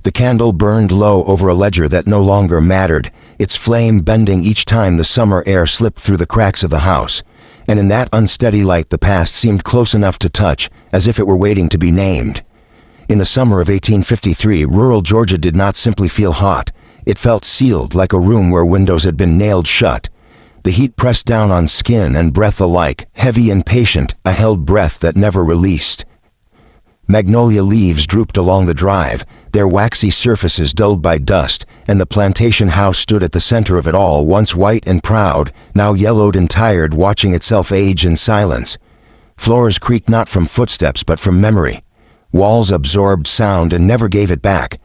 The candle burned low over a ledger that no longer mattered, its flame bending each time the summer air slipped through the cracks of the house. And in that unsteady light the past seemed close enough to touch, as if it were waiting to be named. In the summer of 1853, rural Georgia did not simply feel hot. It felt sealed, like a room where windows had been nailed shut. The heat pressed down on skin and breath alike, heavy and patient, a held breath that never released. Magnolia leaves drooped along the drive, their waxy surfaces dulled by dust, and the plantation house stood at the center of it all, once white and proud, now yellowed and tired, watching itself age in silence. Floors creaked not from footsteps but from memory. Walls absorbed sound and never gave it back.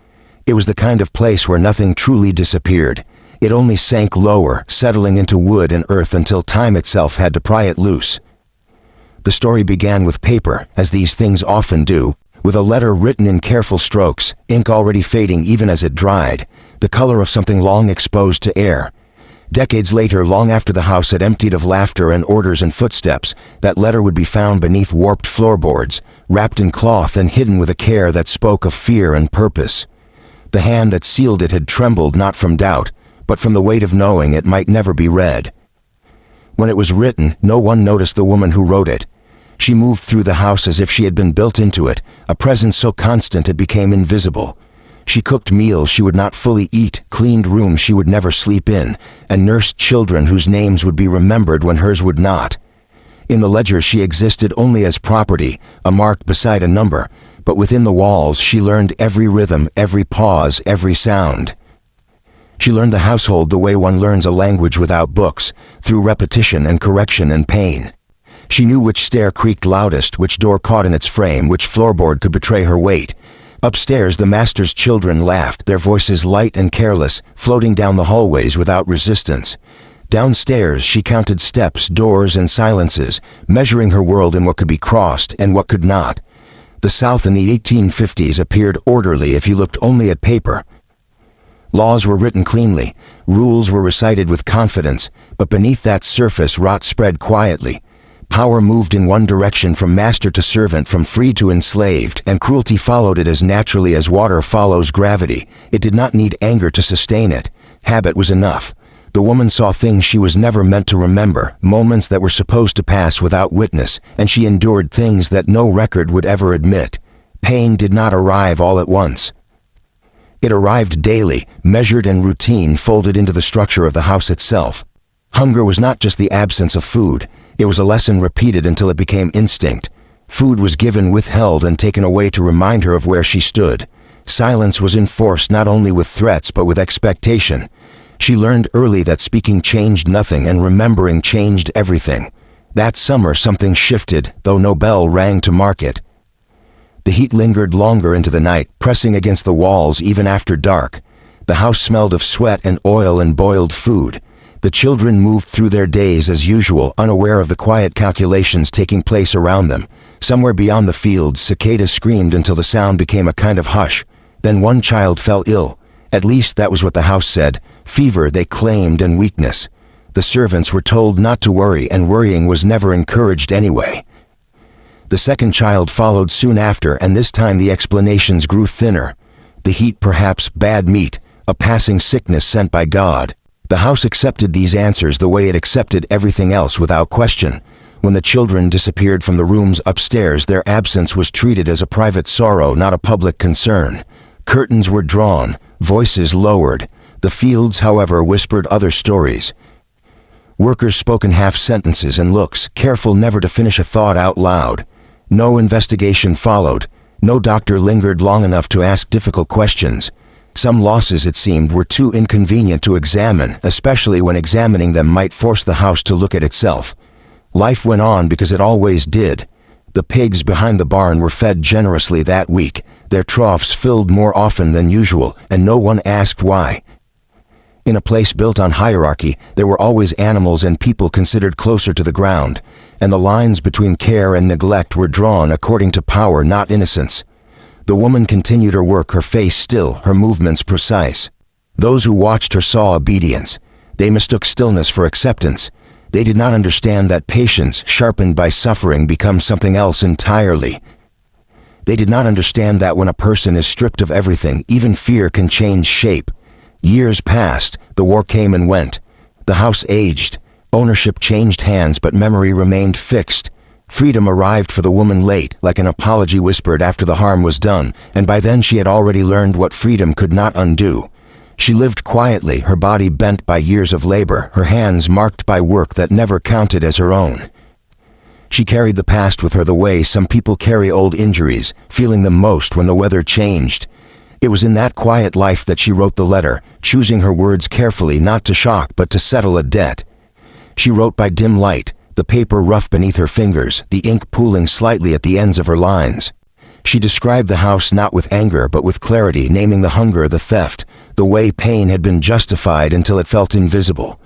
It was the kind of place where nothing truly disappeared. It only sank lower, settling into wood and earth until time itself had to pry it loose. The story began with paper, as these things often do, with a letter written in careful strokes, ink already fading even as it dried, the color of something long exposed to air. Decades later, long after the house had emptied of laughter and orders and footsteps, that letter would be found beneath warped floorboards, wrapped in cloth and hidden with a care that spoke of fear and purpose. The hand that sealed it had trembled not from doubt, but from the weight of knowing it might never be read. When it was written, no one noticed the woman who wrote it. She moved through the house as if she had been built into it, a presence so constant it became invisible. She cooked meals she would not fully eat, cleaned rooms she would never sleep in, and nursed children whose names would be remembered when hers would not. In the ledger she existed only as property, a mark beside a number, but within the walls she learned every rhythm, every pause, every sound. She learned the household the way one learns a language without books, through repetition and correction and pain. She knew which stair creaked loudest, which door caught in its frame, which floorboard could betray her weight. Upstairs the master's children laughed, their voices light and careless, floating down the hallways without resistance. Downstairs she counted steps, doors, and silences, measuring her world in what could be crossed and what could not. The South in the 1850s appeared orderly if you looked only at paper. Laws were written cleanly, rules were recited with confidence, but beneath that surface rot spread quietly. Power moved in one direction, from master to servant, from free to enslaved, and cruelty followed it as naturally as water follows gravity. It did not need anger to sustain it. Habit was enough. The woman saw things she was never meant to remember, moments that were supposed to pass without witness, and she endured things that no record would ever admit. Pain did not arrive all at once. It arrived daily, measured and routine folded into the structure of the house itself. Hunger was not just the absence of food. It was a lesson repeated until it became instinct. Food was given, withheld, and taken away to remind her of where she stood. Silence was enforced not only with threats but with expectation. She learned early that speaking changed nothing and remembering changed everything. That summer something shifted, though no bell rang to mark it. The heat lingered longer into the night, pressing against the walls even after dark. The house smelled of sweat and oil and boiled food. The children moved through their days as usual, unaware of the quiet calculations taking place around them. Somewhere beyond the fields, cicadas screamed until the sound became a kind of hush. Then one child fell ill. At least that was what the house said. Fever, they claimed, and weakness. The servants were told not to worry, and worrying was never encouraged anyway. The second child followed soon after, and this time the explanations grew thinner. The heat, perhaps, bad meat, a passing sickness sent by God. The house accepted these answers the way it accepted everything else without question. When the children disappeared from the rooms upstairs, their absence was treated as a private sorrow, not a public concern. Curtains were drawn, voices lowered. The fields, however, whispered other stories. Workers spoke in half sentences and looks, careful never to finish a thought out loud. No investigation followed. No doctor lingered long enough to ask difficult questions. Some losses, it seemed, were too inconvenient to examine, especially when examining them might force the house to look at itself. Life went on because it always did. The pigs behind the barn were fed generously that week, their troughs filled more often than usual, and no one asked why. In a place built on hierarchy, there were always animals and people considered closer to the ground, and the lines between care and neglect were drawn according to power, not innocence. The woman continued her work, her face still, her movements precise. Those who watched her saw obedience. They mistook stillness for acceptance. They did not understand that patience, sharpened by suffering, becomes something else entirely. They did not understand that when a person is stripped of everything, even fear can change shape. Years passed, the war came and went. The house aged. Ownership changed hands, but memory remained fixed. Freedom arrived for the woman late, like an apology whispered after the harm was done, and by then she had already learned what freedom could not undo. She lived quietly, her body bent by years of labor, her hands marked by work that never counted as her own. She carried the past with her the way some people carry old injuries, feeling them most when the weather changed. It was in that quiet life that she wrote the letter, choosing her words carefully, not to shock but to settle a debt. She wrote by dim light, the paper rough beneath her fingers, the ink pooling slightly at the ends of her lines. She described the house not with anger but with clarity, naming the hunger, the theft, the way pain had been justified until it felt invisible.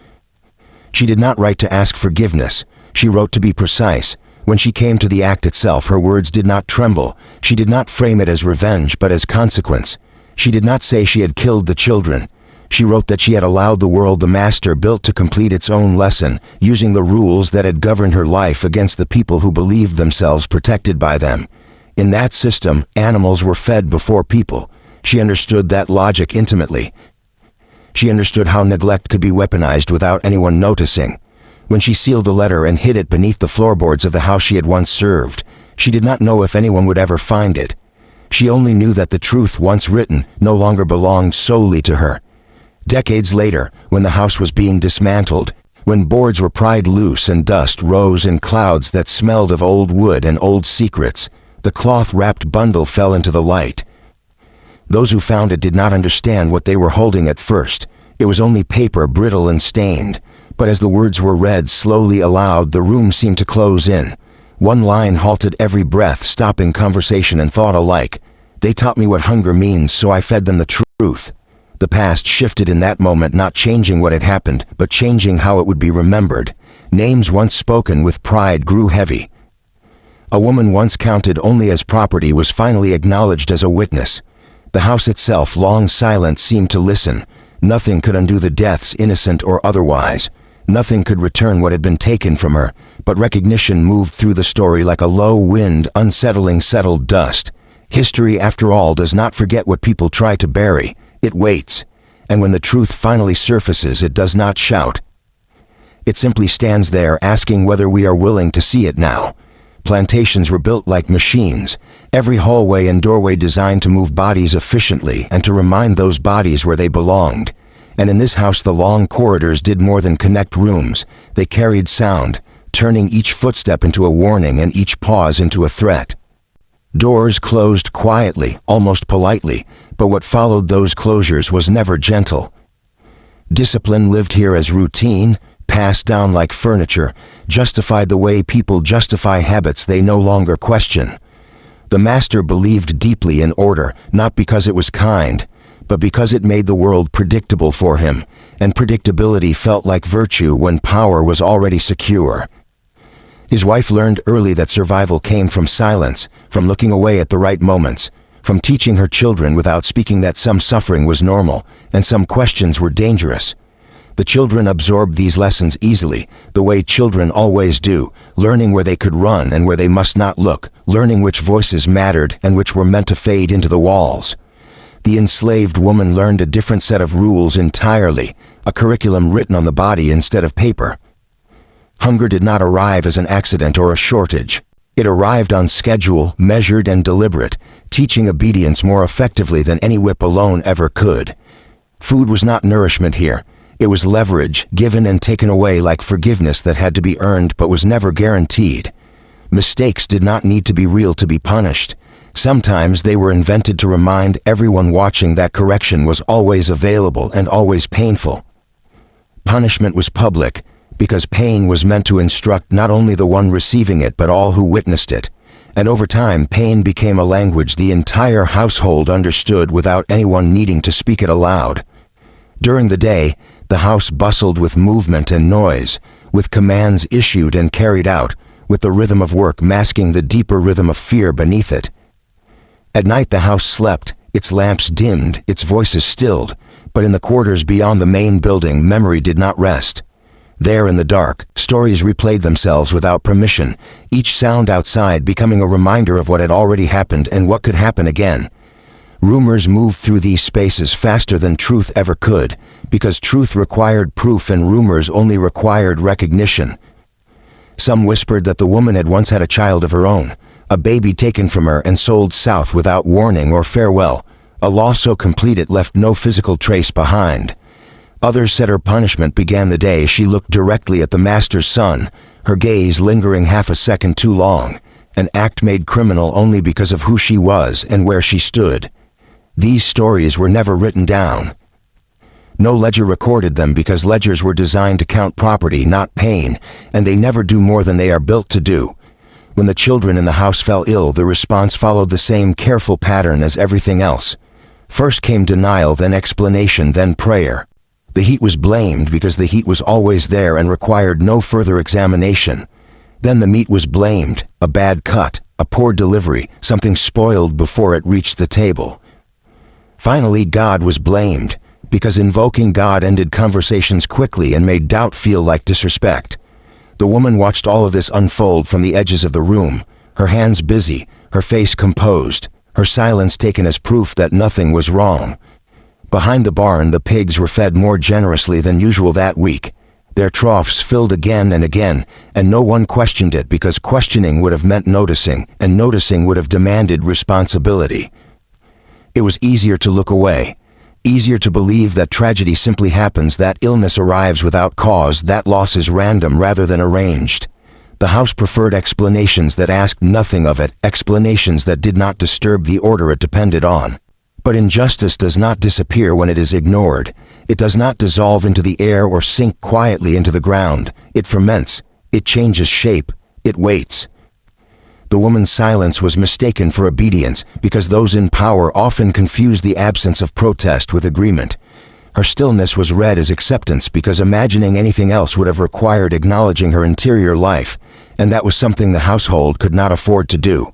She did not write to ask forgiveness. She wrote to be precise. When she came to the act itself, her words did not tremble. She did not frame it as revenge, but as consequence. She did not say she had killed the children. She wrote that she had allowed the world the master built to complete its own lesson, using the rules that had governed her life against the people who believed themselves protected by them. In that system, animals were fed before people. She understood that logic intimately. She understood how neglect could be weaponized without anyone noticing. When she sealed the letter and hid it beneath the floorboards of the house she had once served, she did not know if anyone would ever find it. She only knew that the truth once written no longer belonged solely to her. Decades later, when the house was being dismantled, when boards were pried loose and dust rose in clouds that smelled of old wood and old secrets, the cloth-wrapped bundle fell into the light. Those who found it did not understand what they were holding at first. It was only paper, brittle and stained. But as the words were read slowly aloud, the room seemed to close in. One line halted every breath, stopping conversation and thought alike. They taught me what hunger means, so I fed them the truth. The past shifted in that moment, not changing what had happened, but changing how it would be remembered. Names once spoken with pride grew heavy. A woman once counted only as property was finally acknowledged as a witness. The house itself, long silent, seemed to listen. Nothing could undo the deaths, innocent or otherwise. Nothing could return what had been taken from her, but recognition moved through the story like a low wind, unsettling settled dust. History, after all, does not forget what people try to bury. It waits. And when the truth finally surfaces, it does not shout. It simply stands there, asking whether we are willing to see it now. Plantations were built like machines, every hallway and doorway designed to move bodies efficiently and to remind those bodies where they belonged. And in this house, the long corridors did more than connect rooms. They carried sound, turning each footstep into a warning and each pause into a threat. Doors closed quietly, almost politely, but what followed those closures was never gentle. Discipline lived here as routine, passed down like furniture, justified the way people justify habits they no longer question. The master believed deeply in order, not because it was kind, but because it made the world predictable for him, and predictability felt like virtue when power was already secure. His wife learned early that survival came from silence, from looking away at the right moments, from teaching her children without speaking that some suffering was normal, and some questions were dangerous. The children absorbed these lessons easily, the way children always do, learning where they could run and where they must not look, learning which voices mattered and which were meant to fade into the walls. The enslaved woman learned a different set of rules entirely, a curriculum written on the body instead of paper. Hunger did not arrive as an accident or a shortage. It arrived on schedule, measured and deliberate, teaching obedience more effectively than any whip alone ever could. Food was not nourishment here. It was leverage, given and taken away like forgiveness that had to be earned but was never guaranteed. Mistakes did not need to be real to be punished. Sometimes they were invented to remind everyone watching that correction was always available and always painful. Punishment was public, because pain was meant to instruct not only the one receiving it but all who witnessed it. And over time, pain became a language the entire household understood without anyone needing to speak it aloud. During the day, the house bustled with movement and noise, with commands issued and carried out, with the rhythm of work masking the deeper rhythm of fear beneath it. At night the house slept, its lamps dimmed, its voices stilled, but in the quarters beyond the main building memory did not rest. There in the dark, stories replayed themselves without permission, each sound outside becoming a reminder of what had already happened and what could happen again. Rumors moved through these spaces faster than truth ever could, because truth required proof and rumors only required recognition. Some whispered that the woman had once had a child of her own, a baby taken from her and sold south without warning or farewell, a loss so complete it left no physical trace behind. Others said her punishment began the day she looked directly at the master's son, her gaze lingering half a second too long, an act made criminal only because of who she was and where she stood. These stories were never written down. No ledger recorded them because ledgers were designed to count property, not pain, and they never do more than they are built to do. When the children in the house fell ill, the response followed the same careful pattern as everything else. First came denial, then explanation, then prayer. The heat was blamed because the heat was always there and required no further examination. Then the meat was blamed, a bad cut, a poor delivery, something spoiled before it reached the table. Finally, God was blamed, because invoking God ended conversations quickly and made doubt feel like disrespect. The woman watched all of this unfold from the edges of the room, her hands busy, her face composed, her silence taken as proof that nothing was wrong. Behind the barn, the pigs were fed more generously than usual that week. Their troughs filled again and again, and no one questioned it because questioning would have meant noticing, and noticing would have demanded responsibility. It was easier to look away, easier to believe that tragedy simply happens, that illness arrives without cause, that loss is random rather than arranged. The house preferred explanations that asked nothing of it, explanations that did not disturb the order it depended on. But injustice does not disappear when it is ignored. It does not dissolve into the air or sink quietly into the ground. It ferments. It changes shape. It waits. The woman's silence was mistaken for obedience because those in power often confuse the absence of protest with agreement. Her stillness was read as acceptance because imagining anything else would have required acknowledging her interior life, and that was something the household could not afford to do.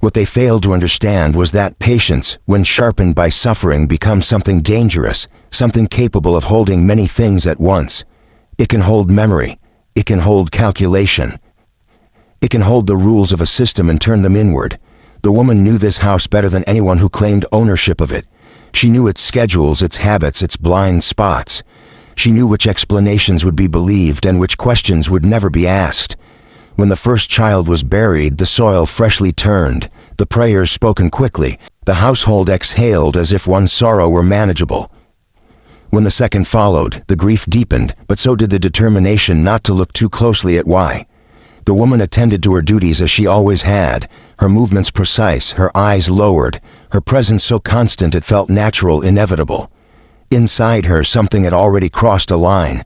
What they failed to understand was that patience, when sharpened by suffering, becomes something dangerous, something capable of holding many things at once. It can hold memory. It can hold calculation. It can hold the rules of a system and turn them inward. The woman knew this house better than anyone who claimed ownership of it. She knew its schedules, its habits, its blind spots. She knew which explanations would be believed and which questions would never be asked. When the first child was buried, the soil freshly turned, the prayers spoken quickly, the household exhaled as if one's sorrow were manageable. When the second followed, the grief deepened, but so did the determination not to look too closely at why. The woman attended to her duties as she always had, her movements precise, her eyes lowered, her presence so constant it felt natural, inevitable. Inside her, something had already crossed a line.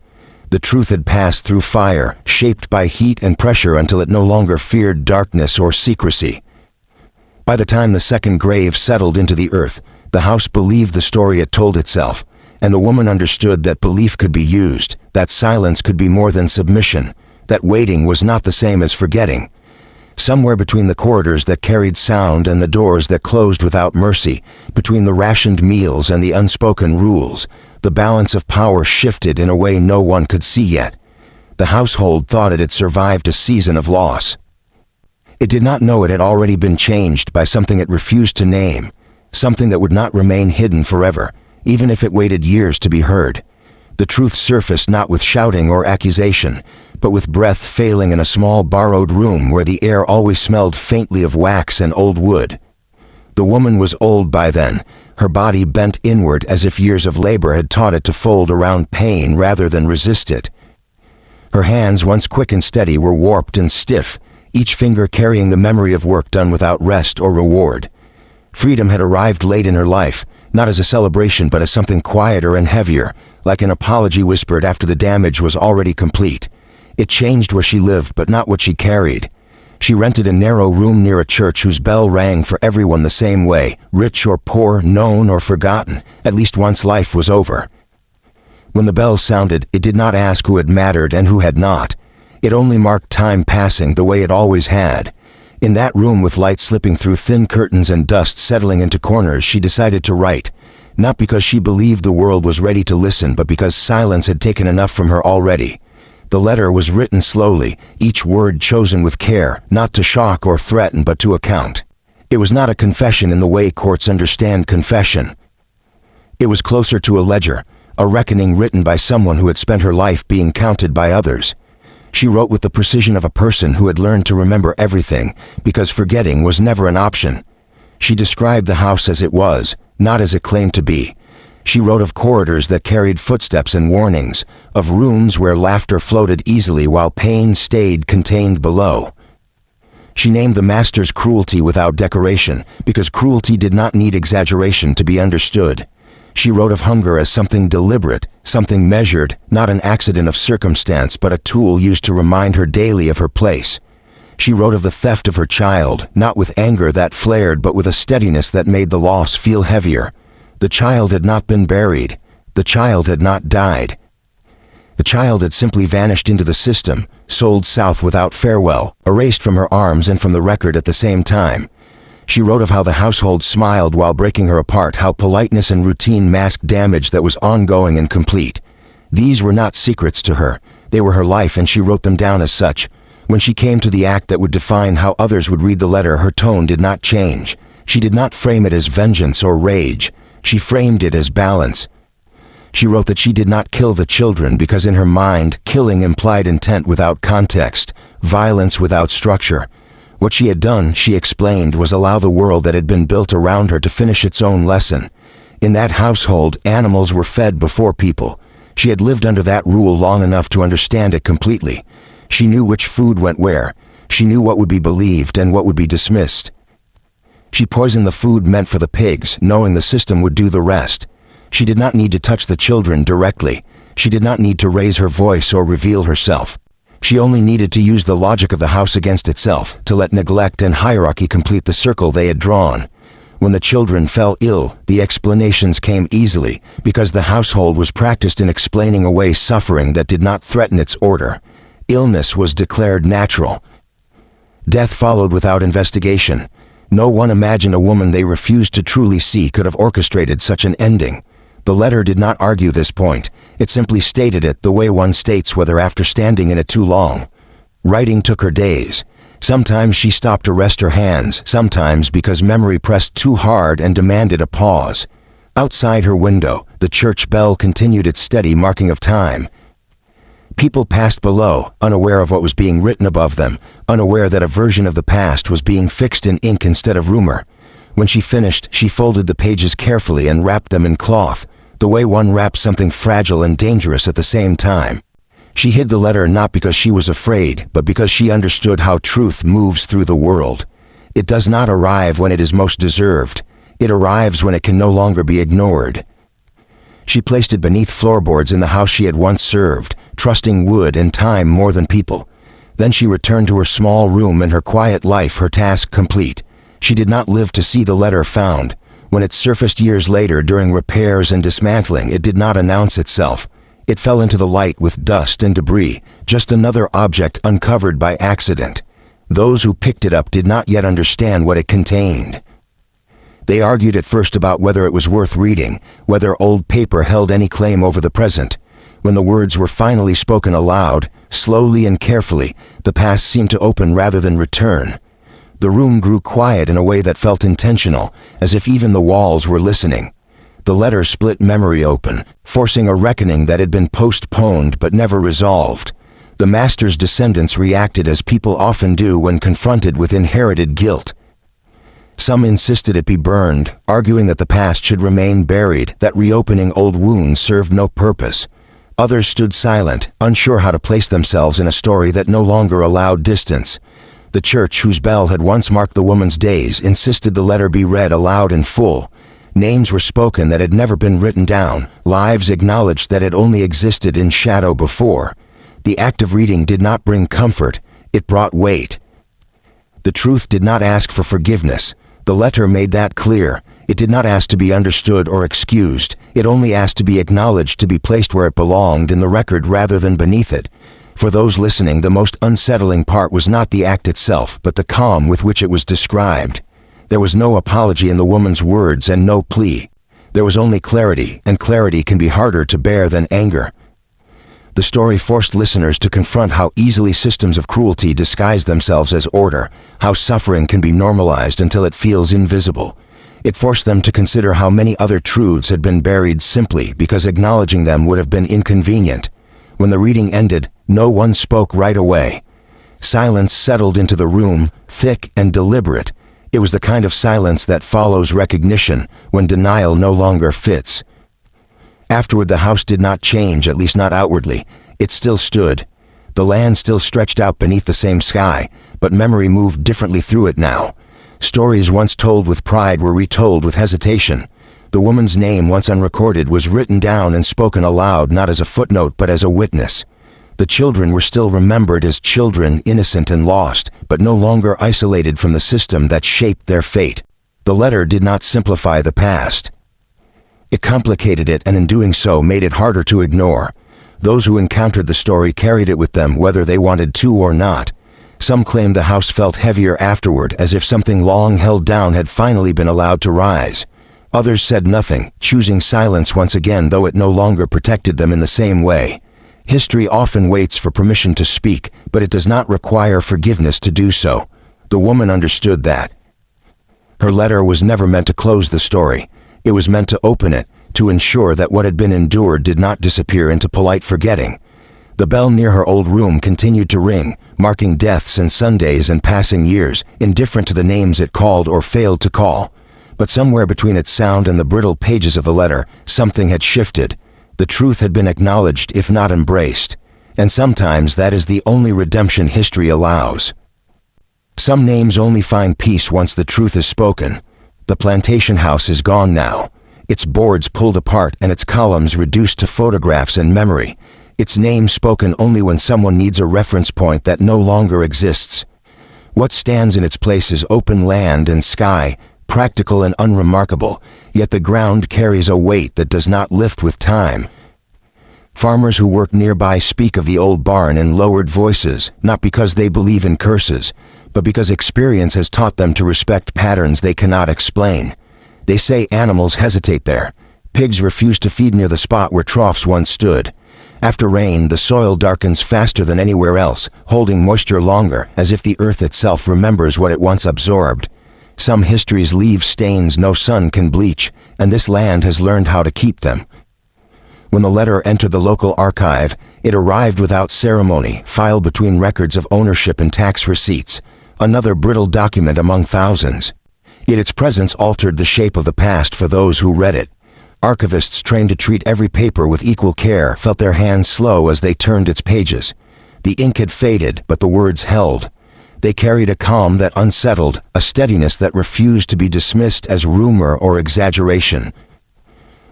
The truth had passed through fire, shaped by heat and pressure until it no longer feared darkness or secrecy. By the time the second grave settled into the earth, the house believed the story it told itself, and the woman understood that belief could be used, that silence could be more than submission, that waiting was not the same as forgetting. Somewhere between the corridors that carried sound and the doors that closed without mercy, between the rationed meals and the unspoken rules, the balance of power shifted in a way no one could see yet. The household thought it had survived a season of loss. It did not know it had already been changed by something it refused to name, something that would not remain hidden forever, even if it waited years to be heard. The truth surfaced not with shouting or accusation, but with breath failing in a small borrowed room where the air always smelled faintly of wax and old wood. The woman was old by then, her body bent inward as if years of labor had taught it to fold around pain rather than resist it. Her hands, once quick and steady, were warped and stiff, each finger carrying the memory of work done without rest or reward. Freedom had arrived late in her life, not as a celebration but as something quieter and heavier, like an apology whispered after the damage was already complete. It changed where she lived, but not what she carried. She rented a narrow room near a church whose bell rang for everyone the same way, rich or poor, known or forgotten, at least once life was over. When the bell sounded, it did not ask who had mattered and who had not. It only marked time passing the way it always had. In that room, with light slipping through thin curtains and dust settling into corners, she decided to write, not because she believed the world was ready to listen, but because silence had taken enough from her already. The letter was written slowly, each word chosen with care, not to shock or threaten but to account. It was not a confession in the way courts understand confession. It was closer to a ledger, a reckoning written by someone who had spent her life being counted by others. She wrote with the precision of a person who had learned to remember everything, because forgetting was never an option. She described the house as it was, not as it claimed to be. She wrote of corridors that carried footsteps and warnings, of rooms where laughter floated easily while pain stayed contained below. She named the master's cruelty without decoration, because cruelty did not need exaggeration to be understood. She wrote of hunger as something deliberate, something measured, not an accident of circumstance but a tool used to remind her daily of her place. She wrote of the theft of her child, not with anger that flared but with a steadiness that made the loss feel heavier. The child had not been buried. The child had not died. The child had simply vanished into the system, sold south without farewell, erased from her arms and from the record at the same time. She wrote of how the household smiled while breaking her apart, how politeness and routine masked damage that was ongoing and complete. These were not secrets to her. They were her life, and she wrote them down as such. When she came to the act that would define how others would read the letter, her tone did not change. She did not frame it as vengeance or rage. She framed it as balance. She wrote that she did not kill the children because in her mind, killing implied intent without context, violence without structure. What she had done, she explained, was allow the world that had been built around her to finish its own lesson. In that household, animals were fed before people. She had lived under that rule long enough to understand it completely. She knew which food went where. She knew what would be believed and what would be dismissed. She poisoned the food meant for the pigs, knowing the system would do the rest. She did not need to touch the children directly. She did not need to raise her voice or reveal herself. She only needed to use the logic of the house against itself, to let neglect and hierarchy complete the circle they had drawn. When the children fell ill, the explanations came easily, because the household was practiced in explaining away suffering that did not threaten its order. Illness was declared natural. Death followed without investigation. No one imagined a woman they refused to truly see could have orchestrated such an ending. The letter did not argue this point. It simply stated it the way one states weather after standing in it too long. Writing took her days. Sometimes she stopped to rest her hands, sometimes because memory pressed too hard and demanded a pause. Outside her window, the church bell continued its steady marking of time. People passed below, unaware of what was being written above them, unaware that a version of the past was being fixed in ink instead of rumor. When she finished, she folded the pages carefully and wrapped them in cloth, the way one wraps something fragile and dangerous at the same time. She hid the letter not because she was afraid, but because she understood how truth moves through the world. It does not arrive when it is most deserved. It arrives when it can no longer be ignored. She placed it beneath floorboards in the house she had once served, trusting wood and time more than people. Then she returned to her small room and her quiet life, her task complete. She did not live to see the letter found. When it surfaced years later during repairs and dismantling, it did not announce itself. It fell into the light with dust and debris, just another object uncovered by accident. Those who picked it up did not yet understand what it contained. They argued at first about whether it was worth reading, whether old paper held any claim over the present. When the words were finally spoken aloud, slowly and carefully, the past seemed to open rather than return. The room grew quiet in a way that felt intentional, as if even the walls were listening. The letter split memory open, forcing a reckoning that had been postponed but never resolved. The master's descendants reacted as people often do when confronted with inherited guilt. Some insisted it be burned, arguing that the past should remain buried, that reopening old wounds served no purpose. Others stood silent, unsure how to place themselves in a story that no longer allowed distance. The church, whose bell had once marked the woman's days, insisted the letter be read aloud in full. Names were spoken that had never been written down, lives acknowledged that had only existed in shadow before. The act of reading did not bring comfort, it brought weight. The truth did not ask for forgiveness. The letter made that clear. It did not ask to be understood or excused. It only asked to be acknowledged, to be placed where it belonged in the record rather than beneath it. For those listening, the most unsettling part was not the act itself, but the calm with which it was described. There was no apology in the woman's words and no plea. There was only clarity, and clarity can be harder to bear than anger. The story forced listeners to confront how easily systems of cruelty disguise themselves as order, how suffering can be normalized until it feels invisible. It forced them to consider how many other truths had been buried simply because acknowledging them would have been inconvenient. When the reading ended, no one spoke right away. Silence settled into the room, thick and deliberate. It was the kind of silence that follows recognition when denial no longer fits. Afterward, the house did not change, at least not outwardly. It still stood. The land still stretched out beneath the same sky, but memory moved differently through it now. Stories once told with pride were retold with hesitation. The woman's name, once unrecorded, was written down and spoken aloud, not as a footnote but as a witness. The children were still remembered as children, innocent and lost, but no longer isolated from the system that shaped their fate. The letter did not simplify the past. It complicated it, and in doing so made it harder to ignore. Those who encountered the story carried it with them whether they wanted to or not. Some claimed the house felt heavier afterward, as if something long held down had finally been allowed to rise. Others said nothing, choosing silence once again, though it no longer protected them in the same way. History often waits for permission to speak, but it does not require forgiveness to do so. The woman understood that. Her letter was never meant to close the story. It was meant to open it, to ensure that what had been endured did not disappear into polite forgetting. The bell near her old room continued to ring, marking deaths and Sundays and passing years, indifferent to the names it called or failed to call. But somewhere between its sound and the brittle pages of the letter, something had shifted. The truth had been acknowledged, if not embraced. And sometimes that is the only redemption history allows. Some names only find peace once the truth is spoken. The plantation house is gone now, its boards pulled apart and its columns reduced to photographs and memory, its name spoken only when someone needs a reference point that no longer exists. What stands in its place is open land and sky, practical and unremarkable, yet the ground carries a weight that does not lift with time. Farmers who work nearby speak of the old barn in lowered voices, not because they believe in curses, but because experience has taught them to respect patterns they cannot explain. They say animals hesitate there. Pigs refuse to feed near the spot where troughs once stood. After rain, the soil darkens faster than anywhere else, holding moisture longer, as if the earth itself remembers what it once absorbed. Some histories leave stains no sun can bleach, and this land has learned how to keep them. When the letter entered the local archive, it arrived without ceremony, filed between records of ownership and tax receipts. Another brittle document among thousands. Yet its presence altered the shape of the past for those who read it. Archivists trained to treat every paper with equal care felt their hands slow as they turned its pages. The ink had faded, but the words held. They carried a calm that unsettled, a steadiness that refused to be dismissed as rumor or exaggeration.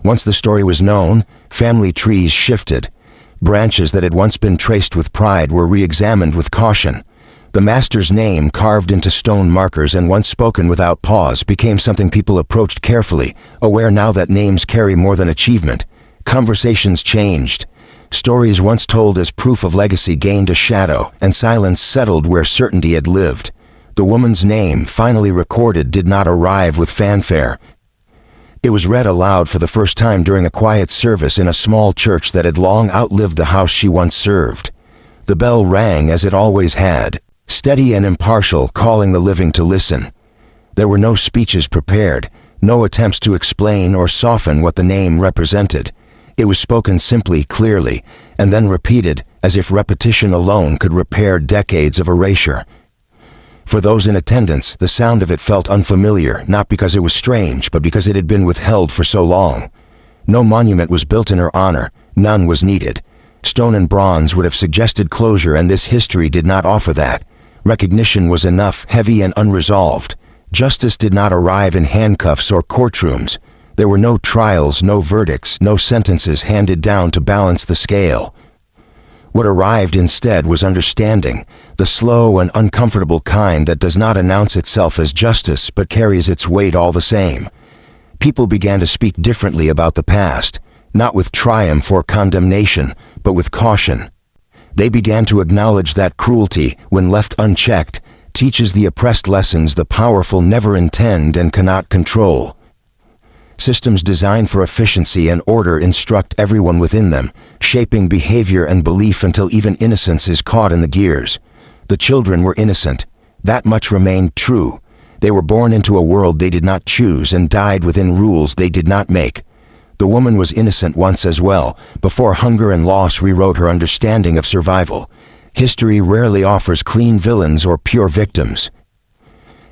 Once the story was known, family trees shifted. Branches that had once been traced with pride were re-examined with caution. The master's name, carved into stone markers and once spoken without pause, became something people approached carefully, aware now that names carry more than achievement. Conversations changed. Stories once told as proof of legacy gained a shadow, and silence settled where certainty had lived. The woman's name, finally recorded, did not arrive with fanfare. It was read aloud for the first time during a quiet service in a small church that had long outlived the house she once served. The bell rang as it always had, steady and impartial, calling the living to listen. There were no speeches prepared, no attempts to explain or soften what the name represented. It was spoken simply, clearly, and then repeated, as if repetition alone could repair decades of erasure. For those in attendance, the sound of it felt unfamiliar, not because it was strange, but because it had been withheld for so long. No monument was built in her honor, none was needed. Stone and bronze would have suggested closure, and this history did not offer that. Recognition was enough, heavy and unresolved. Justice did not arrive in handcuffs or courtrooms. There were no trials, no verdicts, no sentences handed down to balance the scale. What arrived instead was understanding, the slow and uncomfortable kind that does not announce itself as justice but carries its weight all the same. People began to speak differently about the past, not with triumph or condemnation, but with caution. They began to acknowledge that cruelty, when left unchecked, teaches the oppressed lessons the powerful never intend and cannot control. Systems designed for efficiency and order instruct everyone within them, shaping behavior and belief until even innocence is caught in the gears. The children were innocent. That much remained true. They were born into a world they did not choose and died within rules they did not make. The woman was innocent once as well, before hunger and loss rewrote her understanding of survival. History rarely offers clean villains or pure victims.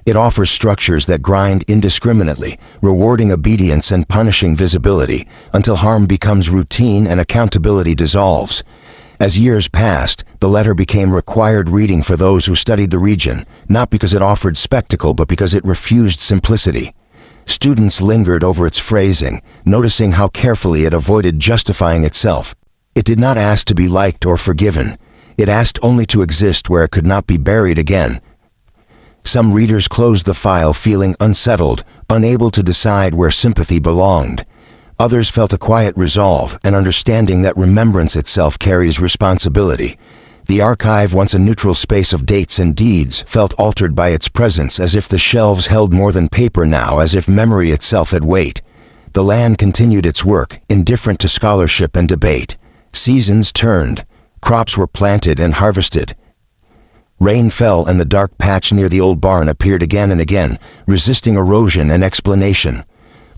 It offers structures that grind indiscriminately, rewarding obedience and punishing visibility, until harm becomes routine and accountability dissolves. As years passed, the letter became required reading for those who studied the region, not because it offered spectacle but because it refused simplicity. Students lingered over its phrasing, noticing how carefully it avoided justifying itself. It did not ask to be liked or forgiven. It asked only to exist where it could not be buried again. Some readers closed the file feeling unsettled, unable to decide where sympathy belonged. Others felt a quiet resolve, an understanding that remembrance itself carries responsibility. The archive, once a neutral space of dates and deeds, felt altered by its presence, as if the shelves held more than paper now, as if memory itself had weight. The land continued its work, indifferent to scholarship and debate. Seasons turned. Crops were planted and harvested. Rain fell and the dark patch near the old barn appeared again and again, resisting erosion and explanation.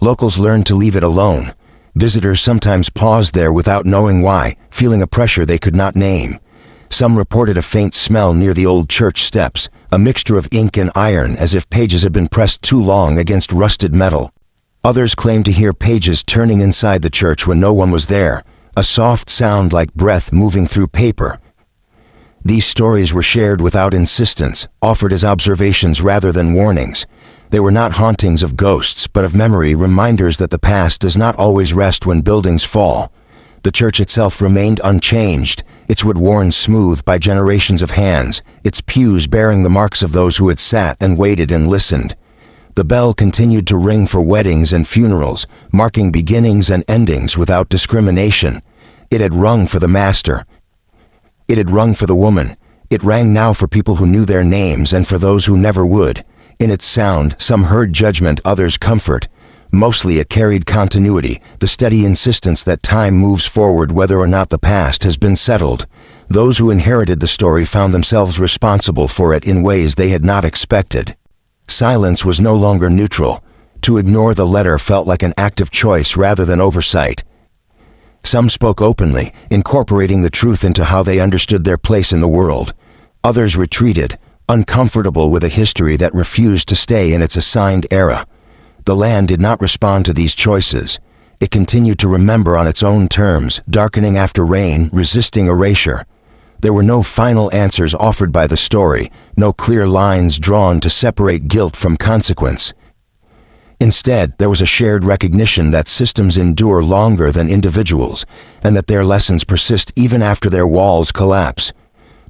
Locals learned to leave it alone. Visitors sometimes paused there without knowing why, feeling a pressure they could not name. Some reported a faint smell near the old church steps, a mixture of ink and iron, as if pages had been pressed too long against rusted metal. Others claimed to hear pages turning inside the church when no one was there, a soft sound like breath moving through paper. These stories were shared without insistence, offered as observations rather than warnings. They were not hauntings of ghosts, but of memory, reminders that the past does not always rest when buildings fall. The church itself remained unchanged, its wood worn smooth by generations of hands, its pews bearing the marks of those who had sat and waited and listened. The bell continued to ring for weddings and funerals, marking beginnings and endings without discrimination. It had rung for the master. It had rung for the woman. It rang now for people who knew their names and for those who never would. In its sound, some heard judgment, others comfort. Mostly it carried continuity, the steady insistence that time moves forward whether or not the past has been settled. Those who inherited the story found themselves responsible for it in ways they had not expected. Silence was no longer neutral. To ignore the letter felt like an act of choice rather than oversight. Some spoke openly, incorporating the truth into how they understood their place in the world. Others retreated, uncomfortable with a history that refused to stay in its assigned era. The land did not respond to these choices. It continued to remember on its own terms, darkening after rain, resisting erasure. There were no final answers offered by the story, no clear lines drawn to separate guilt from consequence. Instead, there was a shared recognition that systems endure longer than individuals, and that their lessons persist even after their walls collapse.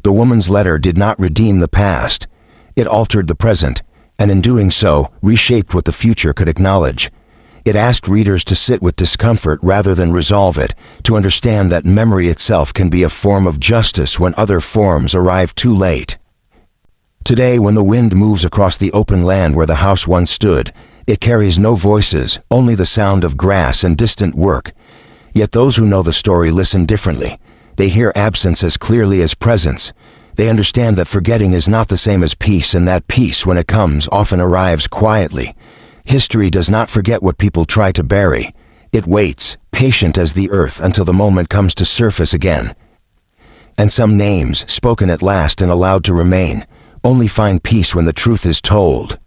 The woman's letter did not redeem the past. It altered the present, and in doing so, reshaped what the future could acknowledge. It asked readers to sit with discomfort rather than resolve it, to understand that memory itself can be a form of justice when other forms arrive too late. Today, when the wind moves across the open land where the house once stood, it carries no voices, only the sound of grass and distant work. Yet those who know the story listen differently. They hear absence as clearly as presence. They understand that forgetting is not the same as peace, and that peace, when it comes, often arrives quietly. History does not forget what people try to bury. It waits, patient as the earth, until the moment comes to surface again. And some names, spoken at last and allowed to remain, only find peace when the truth is told.